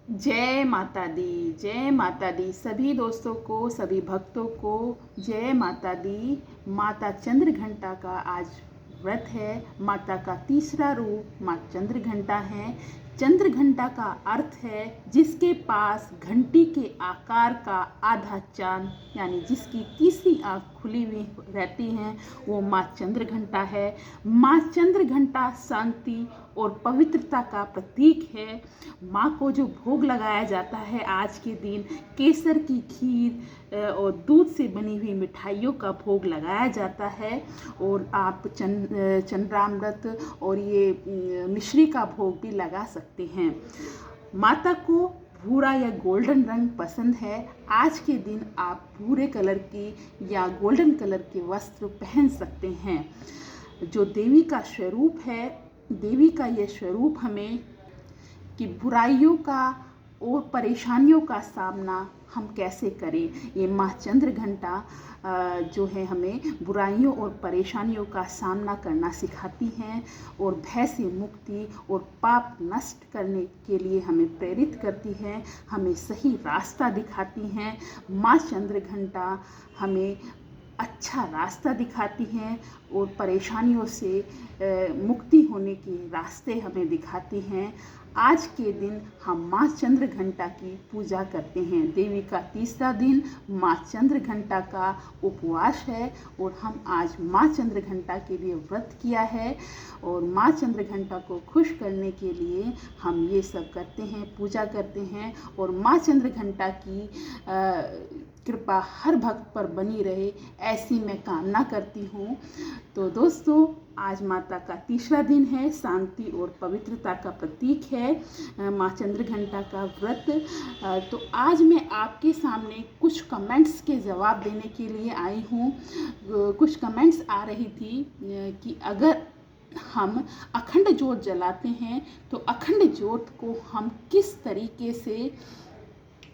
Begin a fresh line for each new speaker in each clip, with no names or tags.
जय माता दी सभी दोस्तों को, सभी भक्तों को जय माता दी। माता चंद्र घंटा का आज व्रत है। माता का तीसरा रूप माँ चंद्र घंटा है। चंद्र घंटा का अर्थ है जिसके पास घंटी के आकार का आधा चांद, यानी जिसकी तीसरी आंख खुली हुई रहती हैं, वो माँ चंद्र घंटा है। माँ चंद्र घंटा शांति और पवित्रता का प्रतीक है। माँ को जो भोग लगाया जाता है आज के दिन, केसर की खीर और दूध से बनी हुई मिठाइयों का भोग लगाया जाता है। और आप चंद्रामृत और ये मिश्री का भोग भी लगा सकते हैं। माता को भूरा या गोल्डन रंग पसंद है। आज के दिन आप भूरे कलर की या गोल्डन कलर के वस्त्र पहन सकते हैं। जो देवी का स्वरूप है, देवी का ये स्वरूप हमें कि बुराइयों का और परेशानियों का सामना हम कैसे करें। ये माँ चंद्र घंटा जो है हमें बुराइयों और परेशानियों का सामना करना सिखाती हैं और भय से मुक्ति और पाप नष्ट करने के लिए हमें प्रेरित करती है, हमें सही रास्ता दिखाती हैं। माँ चंद्र घंटा हमें अच्छा रास्ता दिखाती हैं और परेशानियों से मुक्ति होने के रास्ते हमें दिखाती हैं। आज के दिन हम माँ चंद्र घंटा की पूजा करते हैं। देवी का तीसरा दिन माँ चंद्र घंटा का उपवास है और हम आज माँ चंद्र घंटा के लिए व्रत किया है और माँ चंद्र घंटा को खुश करने के लिए हम ये सब करते हैं, पूजा करते हैं। और माँ चंद्र घंटा की कृपा हर भक्त पर बनी रहे, ऐसी मैं कामना करती हूँ। तो दोस्तों, आज माता का तीसरा दिन है, शांति और पवित्रता का प्रतीक है माँ चंद्र घंटा का व्रत। तो आज मैं आपके सामने कुछ कमेंट्स के जवाब देने के लिए आई हूँ। कुछ कमेंट्स आ रही थी कि अगर हम अखंड ज्योत जलाते हैं तो अखंड ज्योत को हम किस तरीके से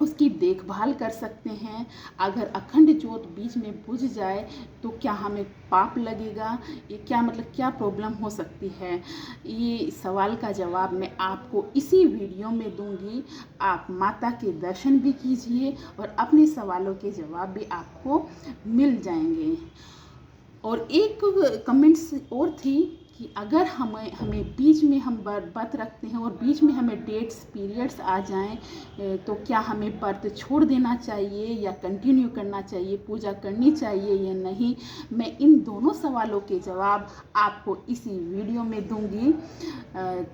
उसकी देखभाल कर सकते हैं। अगर अखंड ज्योत बीच में बुझ जाए तो क्या हमें पाप लगेगा, ये क्या प्रॉब्लम हो सकती है। ये सवाल का जवाब मैं आपको इसी वीडियो में दूंगी। आप माता के दर्शन भी कीजिए और अपने सवालों के जवाब भी आपको मिल जाएंगे। और एक कमेंट्स और थी कि अगर हमें बीच में हम व्रत रखते हैं और बीच में हमें डेट्स पीरियड्स आ जाएं तो क्या हमें व्रत छोड़ देना चाहिए या कंटिन्यू करना चाहिए, पूजा करनी चाहिए या नहीं। मैं इन दोनों सवालों के जवाब आपको इसी वीडियो में दूंगी।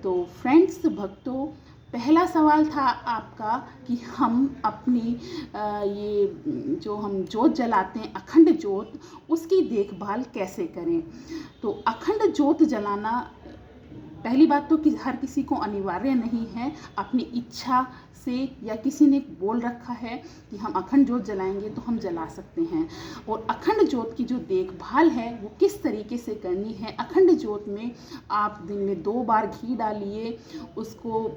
तो फ्रेंड्स, भक्तों, पहला सवाल था आपका कि हम अपनी ये जो हम ज्योत जलाते हैं अखंड ज्योत, उसकी देखभाल कैसे करें। तो अखंड ज्योत जलाना, पहली बात तो कि हर किसी को अनिवार्य नहीं है। अपनी इच्छा से या किसी ने बोल रखा है कि हम अखंड ज्योत जलाएंगे तो हम जला सकते हैं। और अखंड ज्योत की जो देखभाल है वो किस तरीके से करनी है। अखंड ज्योत में आप दिन में 2 बार घी डालिए, उसको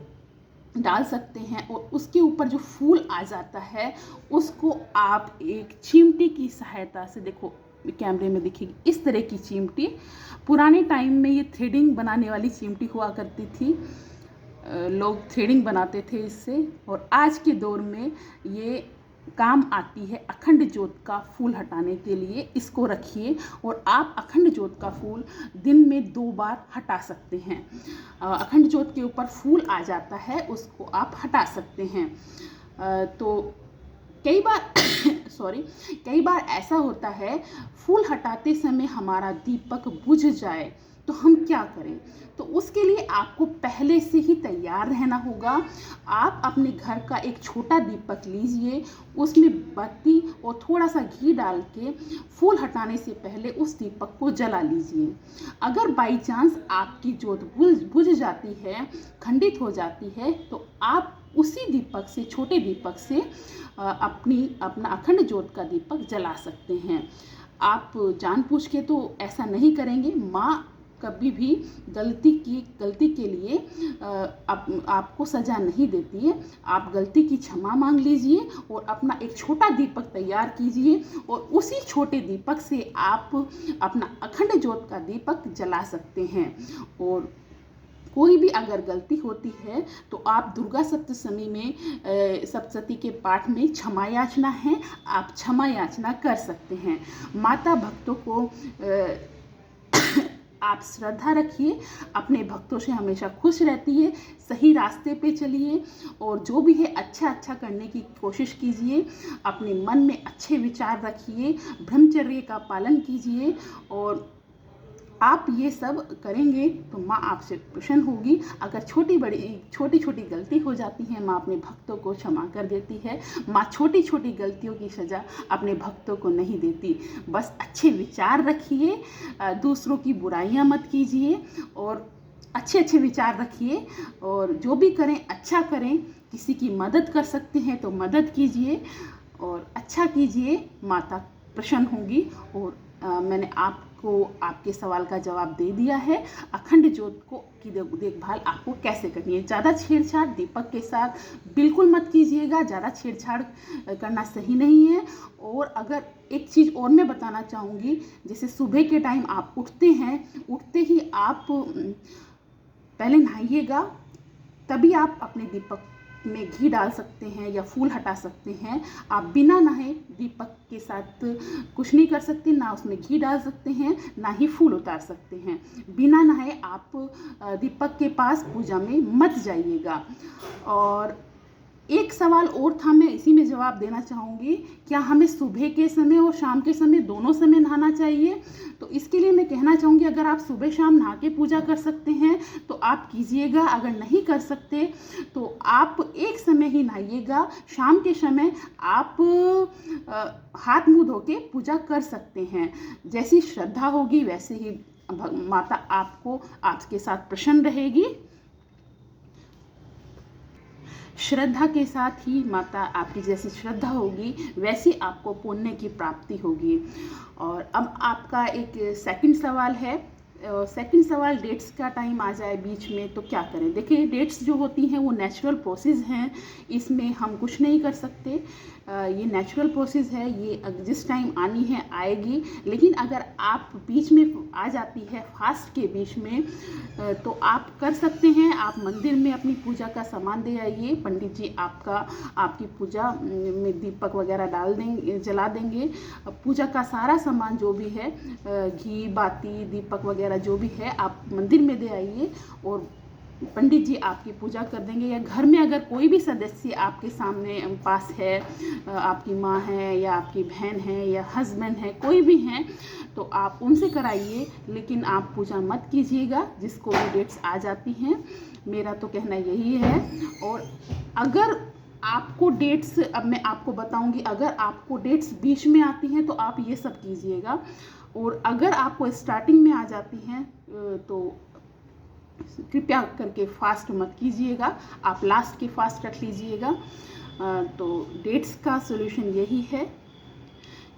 डाल सकते हैं और उसके ऊपर जो फूल आ जाता है उसको आप एक चिमटी की सहायता से, देखो कैमरे में दिखेगी इस तरह की चिमटी, पुराने टाइम में ये थ्रेडिंग बनाने वाली चिमटी हुआ करती थी, लोग थ्रेडिंग बनाते थे इससे। और आज के दौर में ये काम आती है अखंड ज्योत का फूल हटाने के लिए। इसको रखिए और आप अखंड ज्योत का फूल दिन में 2 बार हटा सकते हैं। अखंड ज्योत के ऊपर फूल आ जाता है, उसको आप हटा सकते हैं। तो कई बार कई बार ऐसा होता है फूल हटाते समय हमारा दीपक बुझ जाए तो हम क्या करें। तो उसके लिए आपको पहले से ही तैयार रहना होगा। आप अपने घर का एक छोटा दीपक लीजिए, उसमें बत्ती और थोड़ा सा घी डाल के फूल हटाने से पहले उस दीपक को जला लीजिए। अगर बाई चांस आपकी ज्योत बुझ जाती है, खंडित हो जाती है, तो आप उसी दीपक से, छोटे दीपक से अपना अखंड ज्योत का दीपक जला सकते हैं। आप जानबूझ के तो ऐसा नहीं करेंगे। माँ कभी भी गलती के लिए आपको सज़ा नहीं देती है। आप गलती की क्षमा मांग लीजिए और अपना एक छोटा दीपक तैयार कीजिए और उसी छोटे दीपक से आप अपना अखंड ज्योत का दीपक जला सकते हैं। और कोई भी अगर गलती होती है तो आप दुर्गा सप्तशती में सप्तशती के पाठ में क्षमा याचना है, आप क्षमा याचना कर सकते हैं। माता भक्तों को आप श्रद्धा रखिए, अपने भक्तों से हमेशा खुश रहती है, सही रास्ते पे चलिए और जो भी है अच्छा करने की कोशिश कीजिए, अपने मन में अच्छे विचार रखिए, ब्रह्मचर्य का पालन कीजिए और आप ये सब करेंगे तो माँ आपसे प्रसन्न होगी। अगर छोटी छोटी गलती हो जाती है, माँ अपने भक्तों को क्षमा कर देती है। माँ छोटी छोटी गलतियों की सज़ा अपने भक्तों को नहीं देती। बस अच्छे विचार रखिए, दूसरों की बुराइयाँ मत कीजिए और अच्छे विचार रखिए और जो भी करें अच्छा करें। किसी की मदद कर सकते हैं तो मदद कीजिए और अच्छा कीजिए, माता प्रसन्न होंगी। और मैंने आपको आपके सवाल का जवाब दे दिया है। अखंड ज्योत की देखभाल आपको कैसे करनी है। ज़्यादा छेड़छाड़ दीपक के साथ बिल्कुल मत कीजिएगा, ज़्यादा छेड़छाड़ करना सही नहीं है। और अगर एक चीज़ और मैं बताना चाहूँगी, जैसे सुबह के टाइम आप उठते हैं, उठते ही आप पहले नहाइएगा, तभी आप अपने दीपक में घी डाल सकते हैं या फूल हटा सकते हैं। आप बिना नहाए दीपक के साथ कुछ नहीं कर सकते, ना उसमें घी डाल सकते हैं, ना ही फूल उतार सकते हैं। बिना नहाए आप दीपक के पास पूजा में मत जाइएगा। और एक सवाल और था, मैं इसी में जवाब देना चाहूँगी, क्या हमें सुबह के समय और शाम के समय दोनों समय नहाना चाहिए? तो इसके लिए मैं कहना चाहूँगी, अगर आप सुबह शाम नहा के पूजा कर सकते हैं तो आप कीजिएगा। अगर नहीं कर सकते तो आप एक समय ही नहाइएगा। शाम के समय आप हाथ मुँह धो के पूजा कर सकते हैं। जैसी श्रद्धा होगी वैसे ही माता आपके साथ प्रसन्न रहेगी। श्रद्धा के साथ ही माता आपकी जैसी श्रद्धा होगी वैसी आपको पुण्य की प्राप्ति होगी। और अब आपका एक सेकंड सवाल है। सेकंड सवाल, डेट्स का टाइम आ जाए बीच में तो क्या करें? देखिए, डेट्स जो होती हैं वो नेचुरल प्रोसेस हैं, इसमें हम कुछ नहीं कर सकते। ये नेचुरल प्रोसेस है, ये जिस टाइम आनी है आएगी। लेकिन अगर आप बीच में आ जाती है, फास्ट के बीच में, तो आप कर सकते हैं। आप मंदिर में अपनी पूजा का सामान दे आइए, पंडित जी आपकी पूजा में दीपक वगैरह जला देंगे। पूजा का सारा सामान जो भी है, घी बाती दीपक वगैरह जो भी है, आप मंदिर में दे आइए और पंडित जी आपकी पूजा कर देंगे। या घर में अगर कोई भी सदस्य आपके सामने पास है, आपकी माँ है या आपकी बहन है या हस्बैंड है, कोई भी हैं, तो आप उनसे कराइए। लेकिन आप पूजा मत कीजिएगा जिसको भी डेट्स आ जाती हैं। मेरा तो कहना यही है। और अगर आपको डेट्स, अब मैं आपको बताऊंगी, अगर आपको डेट्स बीच में आती हैं तो आप ये सब कीजिएगा। और अगर आपको स्टार्टिंग में आ जाती हैं तो कृपया करके फास्ट मत कीजिएगा, आप लास्ट के फास्ट रख लीजिएगा। तो डेट्स का सॉल्यूशन यही है,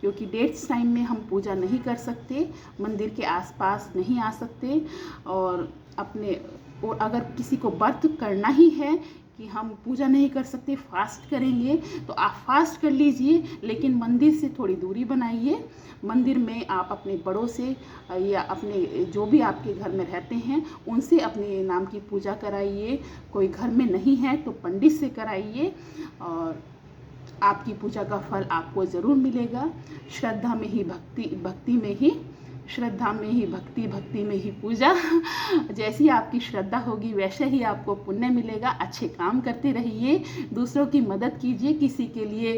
क्योंकि डेट्स टाइम में हम पूजा नहीं कर सकते, मंदिर के आसपास नहीं आ सकते। और अगर किसी को व्रत करना ही है कि हम पूजा नहीं कर सकते, फास्ट करेंगे, तो आप फास्ट कर लीजिए, लेकिन मंदिर से थोड़ी दूरी बनाइए। मंदिर में आप अपने बड़ों से या अपने जो भी आपके घर में रहते हैं उनसे अपने नाम की पूजा कराइए। कोई घर में नहीं है तो पंडित से कराइए और आपकी पूजा का फल आपको ज़रूर मिलेगा। श्रद्धा में ही भक्ति में ही श्रद्धा में ही भक्ति में ही पूजा। जैसी आपकी श्रद्धा होगी वैसे ही आपको पुण्य मिलेगा। अच्छे काम करते रहिए, दूसरों की मदद कीजिए, किसी के लिए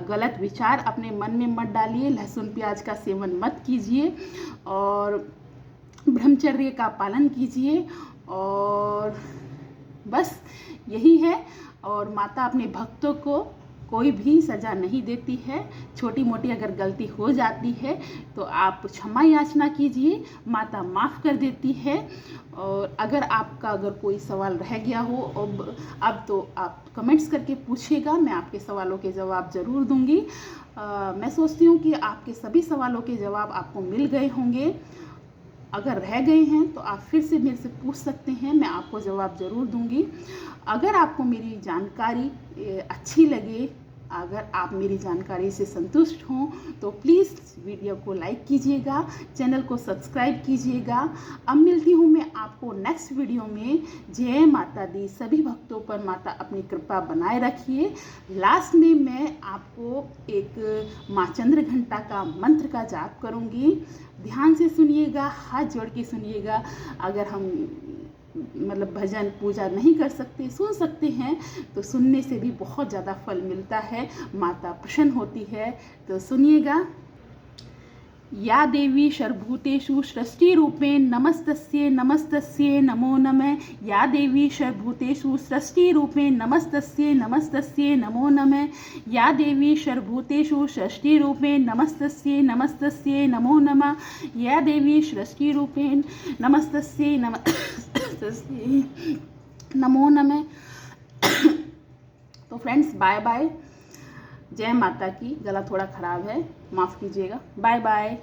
गलत विचार अपने मन में मत डालिए, लहसुन प्याज का सेवन मत कीजिए और ब्रह्मचर्य का पालन कीजिए। और बस यही है। और माता अपने भक्तों को कोई भी सज़ा नहीं देती है। छोटी मोटी अगर गलती हो जाती है तो आप क्षमा याचना कीजिए, माता माफ़ कर देती है। और अगर कोई सवाल रह गया हो अब तो आप कमेंट्स करके पूछिएगा, मैं आपके सवालों के जवाब ज़रूर दूंगी। मैं सोचती हूँ कि आपके सभी सवालों के जवाब आपको मिल गए होंगे। अगर रह गए हैं तो आप फिर से मेरे से पूछ सकते हैं, मैं आपको जवाब ज़रूर दूंगी। अगर आपको मेरी जानकारी अच्छी लगे अगर आप मेरी जानकारी से संतुष्ट हों तो प्लीज़ वीडियो को लाइक कीजिएगा, चैनल को सब्सक्राइब कीजिएगा। अब मिलती हूँ मैं आपको नेक्स्ट वीडियो में। जय माता दी। सभी भक्तों पर माता अपनी कृपा बनाए रखिए। लास्ट में मैं आपको एक माँ चंद्र घंटा का मंत्र का जाप करूँगी। ध्यान से सुनिएगा, हाथ जोड़ के सुनिएगा। अगर हम मतलब भजन पूजा नहीं कर सकते, सुन सकते हैं, तो सुनने से भी बहुत ज़्यादा फल मिलता है, माता प्रसन्न होती है। तो सुनिएगा। या देवी सर्वभूतेषु सृष्टिरूपेण नमस्तस्यै नमस्तस्यै नमो नमः। या देवी सर्वभूतेषु सृष्टिरूपेण नमस्तस्यै नमस्तस्यै नमो नमः। या देवी सर्वभूतेषु सृष्टिरूपेण नमस्तस्यै नमस्तस्यै नमो नमः। या देवी सृष्टिरूपेण नमस्तस्यै नमस्तस्यै नमो नमः। तो फ्रेंड्स, बाय बाय। जय माता की। गला थोड़ा ख़राब है, माफ़ कीजिएगा। Bye bye.